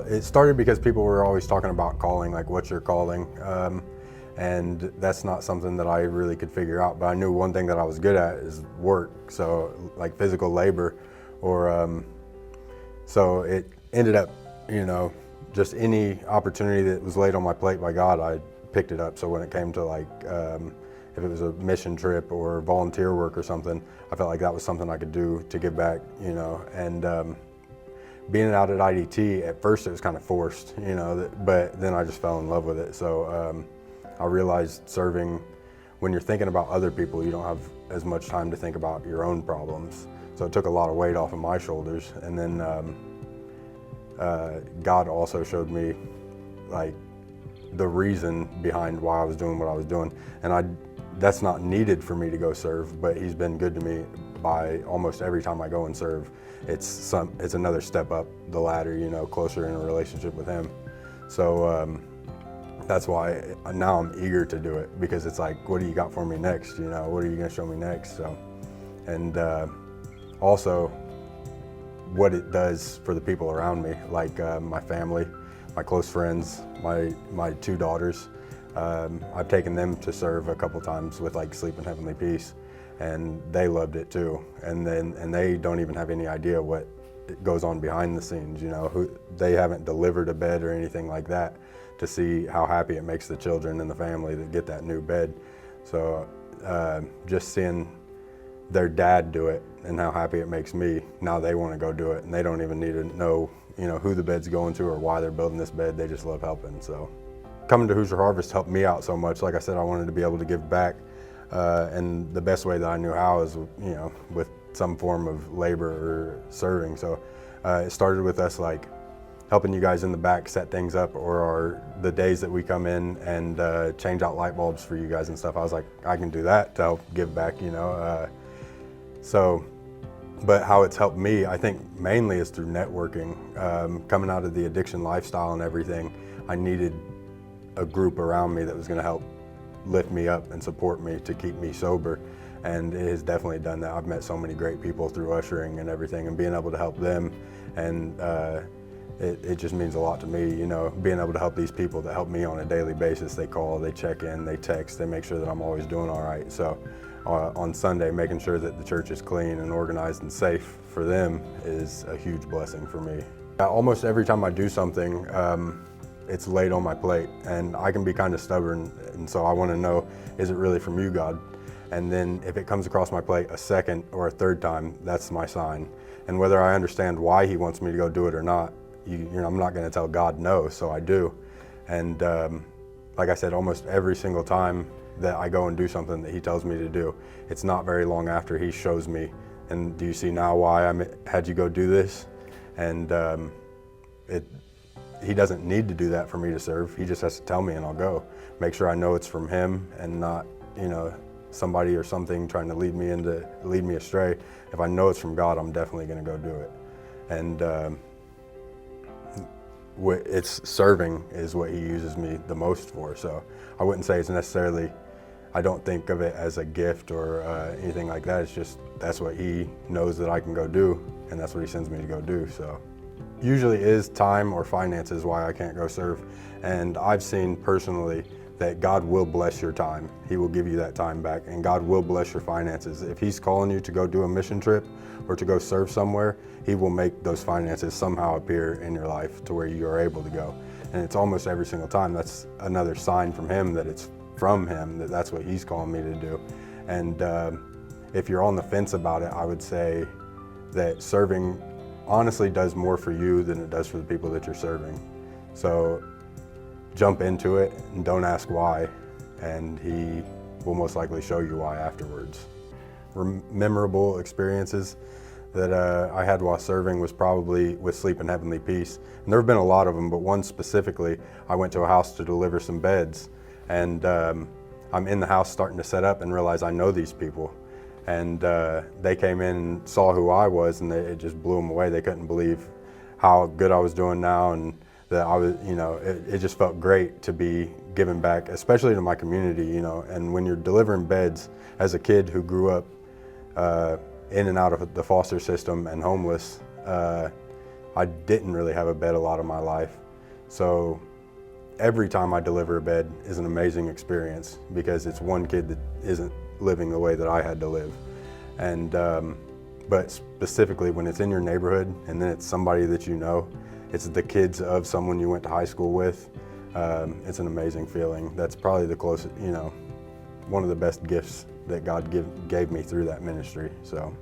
It started because people were always talking about calling, like what's your calling, and that's not something that I really could figure out. But I knew one thing that I was good at is work, so like physical labor, or so it ended up, just any opportunity that was laid on my plate by God, I picked it up. So when it came to like, if it was a mission trip or volunteer work or something, I felt like that was something I could do to give back, and being out at IDT, at first it was kind of forced, but then I just fell in love with it. So I realized serving, when you're thinking about other people, you don't have as much time to think about your own problems. So it took a lot of weight off of my shoulders. And then God also showed me like the reason behind why I was doing what I was doing. And that's not needed for me to go serve, but He's been good to me by almost every time I go and serve. It's another step up the ladder, closer in a relationship with Him. So that's why now I'm eager to do it, because it's like, what do you got for me next? What are you gonna show me next? So, and also what it does for the people around me, like my family, my close friends, my two daughters. I've taken them to serve a couple times with like Sleep in Heavenly Peace, and they loved it too. And they don't even have any idea what goes on behind the scenes. They haven't delivered a bed or anything like that, to see how happy it makes the children and the family that get that new bed. So just seeing their dad do it and how happy it makes me, now they want to go do it, and they don't even need to know who the bed's going to or why they're building this bed. They just love helping. So coming to Hoosier Harvest helped me out so much. Like I said, I wanted to be able to give back, and the best way that I knew how is with some form of labor or serving. So it started with us like helping you guys in the back set things up, or the days that we come in and change out light bulbs for you guys and stuff. I was like, I can do that to help give back, but how it's helped me, I think mainly is through networking. Coming out of the addiction lifestyle and everything, I needed a group around me that was gonna help lift me up and support me to keep me sober. And it has definitely done that. I've met so many great people through ushering and everything, and being able to help them, and it just means a lot to me, being able to help these people that help me on a daily basis. They call, they check in, they text, they make sure that I'm always doing all right. So on Sunday, making sure that the church is clean and organized and safe for them is a huge blessing for me. Almost every time I do something, it's laid on my plate, and I can be kind of stubborn, and so I want to know, is it really from you, God? And then if it comes across my plate a second or a third time, that's my sign. And whether I understand why He wants me to go do it or not, I'm not going to tell God no, so I do. And like I said, almost every single time that I go and do something that He tells me to do, it's not very long after He shows me, and do you see now why I had you go do this? And He doesn't need to do that for me to serve. He just has to tell me, and I'll go. Make sure I know it's from Him and not, somebody or something trying to lead me astray. If I know it's from God, I'm definitely going to go do it. And it's serving is what He uses me the most for. So I wouldn't say it's necessarily, I don't think of it as a gift or anything like that. It's just, that's what He knows that I can go do, and that's what He sends me to go do. So usually is time or finances why I can't go serve. And I've seen personally that God will bless your time. He will give you that time back, and God will bless your finances. If He's calling you to go do a mission trip or to go serve somewhere, He will make those finances somehow appear in your life to where you are able to go. And it's almost every single time. That's another sign from Him that it's from Him, that that's what He's calling me to do. And if you're on the fence about it, I would say that serving honestly does more for you than it does for the people that you're serving. So jump into it and don't ask why, and He will most likely show you why afterwards. Memorable experiences that I had while serving was probably with Sleep in Heavenly Peace. And there have been a lot of them, but one specifically, I went to a house to deliver some beds, and I'm in the house starting to set up and realize I know these people. And they came in and saw who I was, and it just blew them away. They couldn't believe how good I was doing now, and that I was, it just felt great to be giving back, especially to my community, and when you're delivering beds, as a kid who grew up in and out of the foster system and homeless, I didn't really have a bed a lot of my life. So every time I deliver a bed is an amazing experience because it's one kid that isn't living the way that I had to live. And but specifically when it's in your neighborhood and then it's somebody that you know, it's the kids of someone you went to high school with, it's an amazing feeling. That's probably the closest, one of the best gifts that God gave me through that ministry. So.